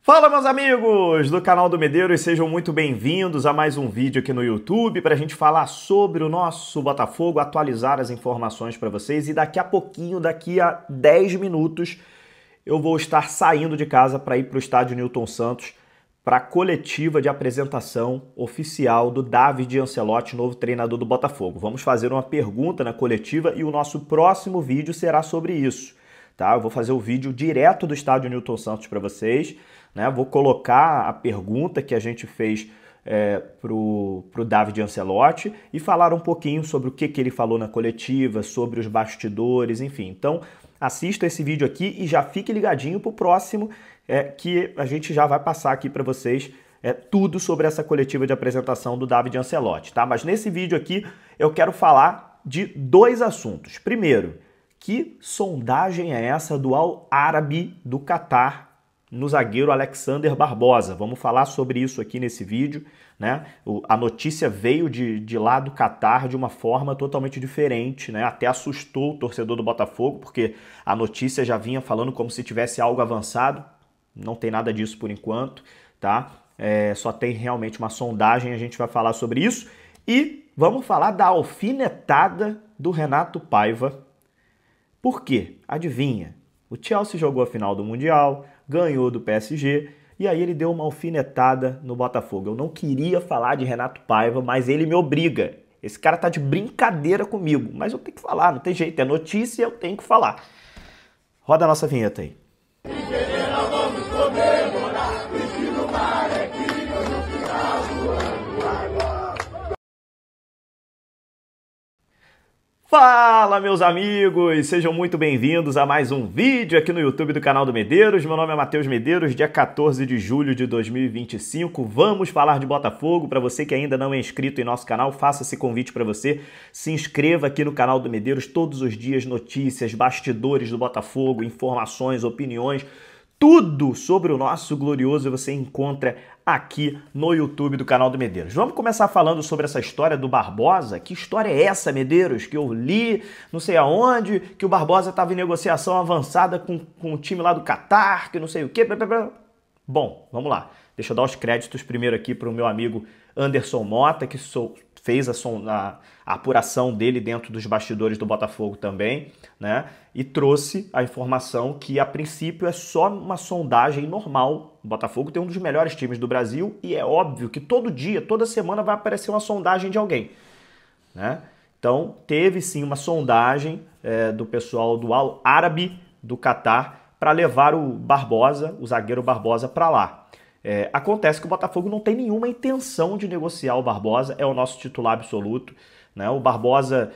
Fala, meus amigos do canal do Medeiros, sejam muito bem-vindos a mais um vídeo aqui no YouTube para a gente falar sobre o nosso Botafogo, atualizar as informações para vocês e daqui a pouquinho, daqui a 10 minutos, eu vou estar saindo de casa para ir para o estádio Newton Santos para a coletiva de apresentação oficial do David Ancelotti, novo treinador do Botafogo. Vamos fazer uma pergunta na coletiva e o nosso próximo vídeo será sobre isso. Tá? Eu vou fazer o vídeo direto do estádio Newton Santos para vocês. Né? Vou colocar a pergunta que a gente fez pro David Ancelotti e falar um pouquinho sobre o que ele falou na coletiva, sobre os bastidores, enfim. Então, assista esse vídeo aqui e já fique ligadinho pro próximo, que a gente já vai passar aqui para vocês tudo sobre essa coletiva de apresentação do David Ancelotti, tá? Mas nesse vídeo aqui eu quero falar de dois assuntos. Primeiro, que sondagem é essa do Al Arabi do Catar no zagueiro Alexander Barbosa? Vamos falar sobre isso aqui nesse vídeo, né? A notícia veio de lá do Catar de uma forma totalmente diferente, né? Até assustou o torcedor do Botafogo, porque a notícia já vinha falando como se tivesse algo avançado. Não tem nada disso por enquanto, tá? Só tem realmente uma sondagem, a gente vai falar sobre isso. E vamos falar da alfinetada do Renato Paiva. Por quê? Adivinha? O Chelsea jogou a final do Mundial, ganhou do PSG, e aí ele deu uma alfinetada no Botafogo. Eu não queria falar de Renato Paiva, mas ele me obriga. Esse cara tá de brincadeira comigo, mas eu tenho que falar, não tem jeito, é notícia, eu tenho que falar. Roda a nossa vinheta aí. Fala, meus amigos! Sejam muito bem-vindos a mais um vídeo aqui no YouTube do canal do Medeiros. Meu nome é Matheus Medeiros, dia 14 de julho de 2025. Vamos falar de Botafogo. Para você que ainda não é inscrito em nosso canal, faça esse convite para você. Se inscreva aqui no canal do Medeiros todos os dias, notícias, bastidores do Botafogo, informações, opiniões. Tudo sobre o nosso glorioso você encontra aqui no YouTube do canal do Medeiros. Vamos começar falando sobre essa história do Barbosa. Que história é essa, Medeiros? Que eu li, não sei aonde, que o Barbosa estava em negociação avançada com o time lá do Catar, que não sei o quê. Bom, vamos lá. Deixa eu dar os créditos primeiro aqui para o meu amigo Anderson Mota, que fez a apuração dele dentro dos bastidores do Botafogo também, né? E trouxe a informação que, a princípio, é só uma sondagem normal. O Botafogo tem um dos melhores times do Brasil e é óbvio que todo dia, toda semana vai aparecer uma sondagem de alguém, né? Então, teve sim uma sondagem do pessoal do Al Arabi do Catar para levar o Barbosa, o zagueiro Barbosa, para lá. Acontece que o Botafogo não tem nenhuma intenção de negociar o Barbosa, é o nosso titular absoluto, né? O Barbosa,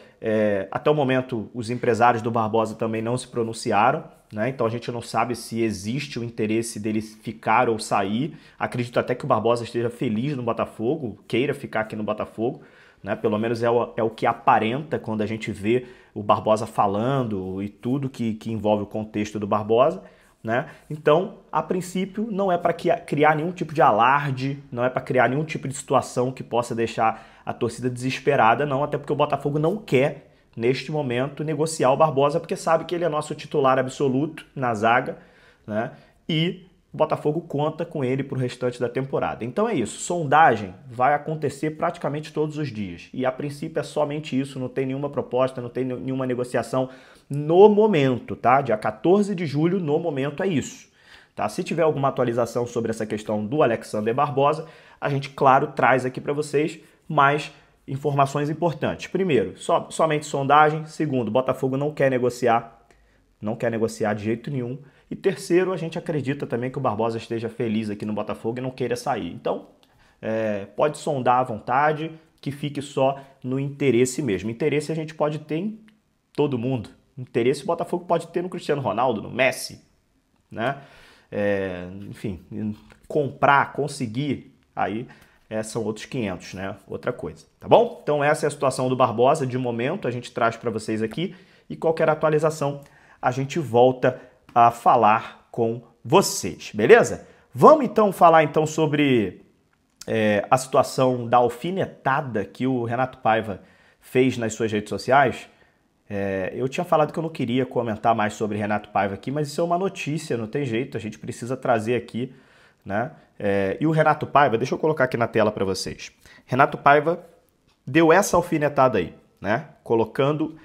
até o momento, os empresários do Barbosa também não se pronunciaram, né? Então a gente não sabe se existe o interesse dele ficar ou sair. Acredito até que o Barbosa esteja feliz no Botafogo, queira ficar aqui no Botafogo, né? Pelo menos é o que aparenta quando a gente vê o Barbosa falando e tudo que envolve o contexto do Barbosa. Né? Então, a princípio, não é para criar nenhum tipo de alarde, não é para criar nenhum tipo de situação que possa deixar a torcida desesperada, não, até porque o Botafogo não quer, neste momento, negociar o Barbosa, porque sabe que ele é nosso titular absoluto na zaga, né? E o Botafogo conta com ele para o restante da temporada. Então é isso, sondagem vai acontecer praticamente todos os dias, e a princípio é somente isso, não tem nenhuma proposta, não tem nenhuma negociação no momento, tá? Dia 14 de julho, no momento, é isso. Tá? Se tiver alguma atualização sobre essa questão do Alexander Barbosa, a gente, claro, traz aqui para vocês mais informações importantes. Primeiro, somente sondagem. Segundo, Botafogo não quer negociar de jeito nenhum. E terceiro, a gente acredita também que o Barbosa esteja feliz aqui no Botafogo e não queira sair. Então, pode sondar à vontade, que fique só no interesse mesmo. Interesse a gente pode ter em todo mundo. Interesse o Botafogo pode ter no Cristiano Ronaldo, no Messi, né? Enfim, comprar, conseguir, aí são outros 500, né? Outra coisa, tá bom? Então essa é a situação do Barbosa, de momento, a gente traz para vocês aqui e qualquer atualização a gente volta a falar com vocês, beleza? Vamos então falar sobre a situação da alfinetada que o Renato Paiva fez nas suas redes sociais. Eu tinha falado que eu não queria comentar mais sobre Renato Paiva aqui, mas isso é uma notícia, não tem jeito, a gente precisa trazer aqui, né? E o Renato Paiva, deixa eu colocar aqui na tela para vocês. Renato Paiva deu essa alfinetada aí, né? Colocando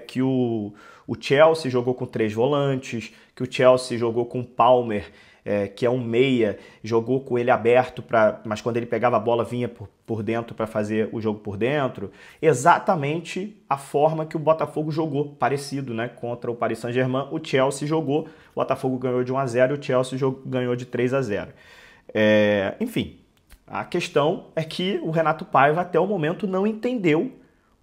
que o Chelsea jogou com 3 volantes, que o Chelsea jogou com o Palmer, que é um meia, jogou com ele aberto, mas quando ele pegava a bola vinha por dentro para fazer o jogo por dentro. Exatamente a forma que o Botafogo jogou, parecido, né? Contra o Paris Saint-Germain, o Chelsea jogou, o Botafogo ganhou de 1-0 e o Chelsea ganhou de 3-0. Enfim, a questão é que o Renato Paiva até o momento não entendeu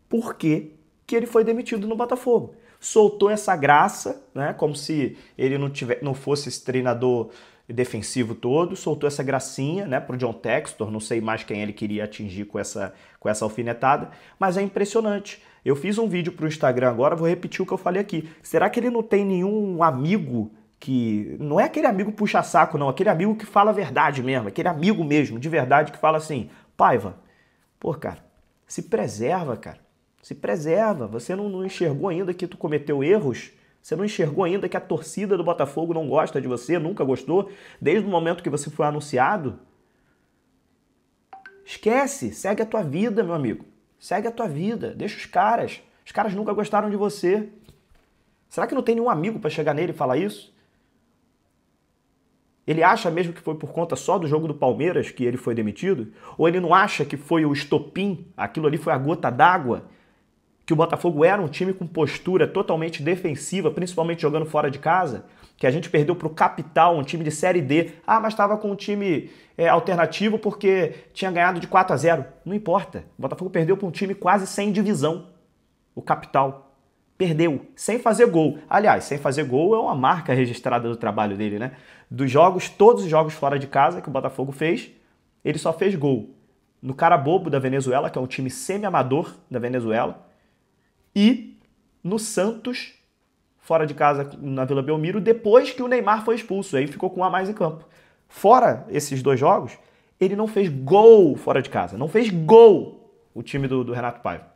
por que ele foi demitido no Botafogo. Soltou essa graça, né? Como se ele não fosse esse treinador defensivo todo, soltou essa gracinha, né, pro John Textor, não sei mais quem ele queria atingir com essa alfinetada, mas é impressionante. Eu fiz um vídeo pro Instagram agora, vou repetir o que eu falei aqui. Será que ele não tem nenhum amigo que... Não é aquele amigo puxa-saco, não, aquele amigo que fala a verdade mesmo, aquele amigo mesmo, de verdade, que fala assim, Paiva, pô, cara, se preserva, cara, se preserva, você não enxergou ainda que tu cometeu erros? Você não enxergou ainda que a torcida do Botafogo não gosta de você, nunca gostou, desde o momento que você foi anunciado? Esquece, segue a tua vida, meu amigo. Segue a tua vida, deixa os caras. Os caras nunca gostaram de você. Será que não tem nenhum amigo para chegar nele e falar isso? Ele acha mesmo que foi por conta só do jogo do Palmeiras que ele foi demitido? Ou ele não acha que foi o estopim, aquilo ali foi a gota d'água? Que o Botafogo era um time com postura totalmente defensiva, principalmente jogando fora de casa, que a gente perdeu para o Capital, um time de Série D. Ah, mas estava com um time alternativo porque tinha ganhado de 4-0. Não importa. O Botafogo perdeu para um time quase sem divisão, o Capital. Perdeu, sem fazer gol. Aliás, sem fazer gol é uma marca registrada do trabalho dele, né? Dos jogos, todos os jogos fora de casa que o Botafogo fez, ele só fez gol. No Carabobo da Venezuela, que é um time semi-amador da Venezuela, e no Santos, fora de casa na Vila Belmiro, depois que o Neymar foi expulso. Aí ficou com um a mais em campo. Fora esses 2 jogos, ele não fez gol fora de casa. Não fez gol o time do Renato Paiva.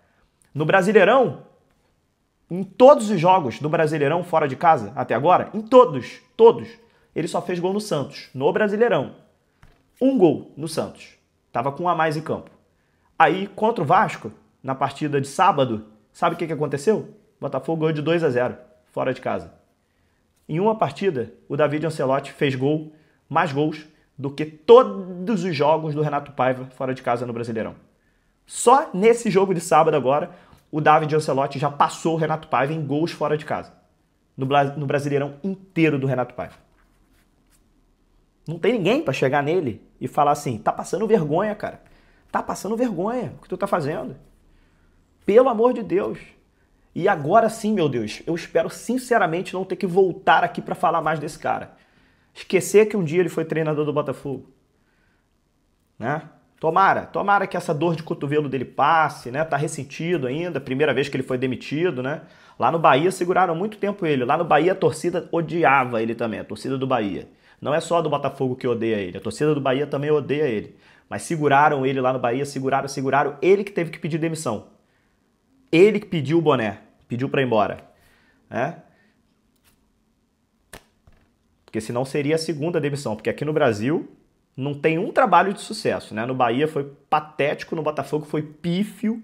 No Brasileirão, em todos os jogos do Brasileirão fora de casa, até agora, em todos, ele só fez gol no Santos, no Brasileirão. 1 gol no Santos. Tava com um a mais em campo. Aí, contra o Vasco, na partida de sábado, sabe o que aconteceu? O Botafogo ganhou de 2-0, fora de casa. Em uma partida, o David Ancelotti fez mais gols do que todos os jogos do Renato Paiva fora de casa no Brasileirão. Só nesse jogo de sábado agora, o David Ancelotti já passou o Renato Paiva em gols fora de casa. No Brasileirão inteiro do Renato Paiva. Não tem ninguém para chegar nele e falar assim, tá passando vergonha, cara. Tá passando vergonha o que tu tá fazendo. Pelo amor de Deus. E agora sim, meu Deus, eu espero sinceramente não ter que voltar aqui para falar mais desse cara. Esquecer que um dia ele foi treinador do Botafogo. Né? Tomara que essa dor de cotovelo dele passe, né? Tá ressentido ainda, primeira vez que ele foi demitido, né? Lá no Bahia seguraram muito tempo ele. Lá no Bahia a torcida odiava ele também, a torcida do Bahia. Não é só do Botafogo que odeia ele, a torcida do Bahia também odeia ele. Mas seguraram ele lá no Bahia, seguraram. Ele que teve que pedir demissão. Ele que pediu o boné, pediu para ir embora, né? Porque senão seria a segunda demissão, porque aqui no Brasil não tem um trabalho de sucesso, né? No Bahia foi patético, no Botafogo foi pífio,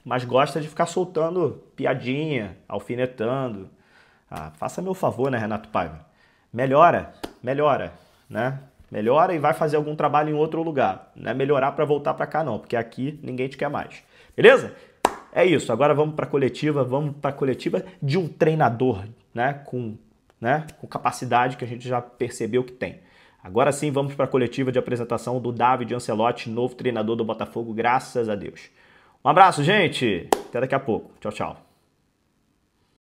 mas gosta de ficar soltando piadinha, alfinetando. Ah, faça meu favor, né, Renato Paiva? Melhora, né? Melhora e vai fazer algum trabalho em outro lugar. Não é melhorar para voltar para cá não, porque aqui ninguém te quer mais. Beleza? É isso, agora vamos para a coletiva de um treinador, né, com capacidade que a gente já percebeu que tem. Agora sim, vamos para a coletiva de apresentação do David Ancelotti, novo treinador do Botafogo, graças a Deus. Um abraço, gente! Até daqui a pouco. Tchau, tchau.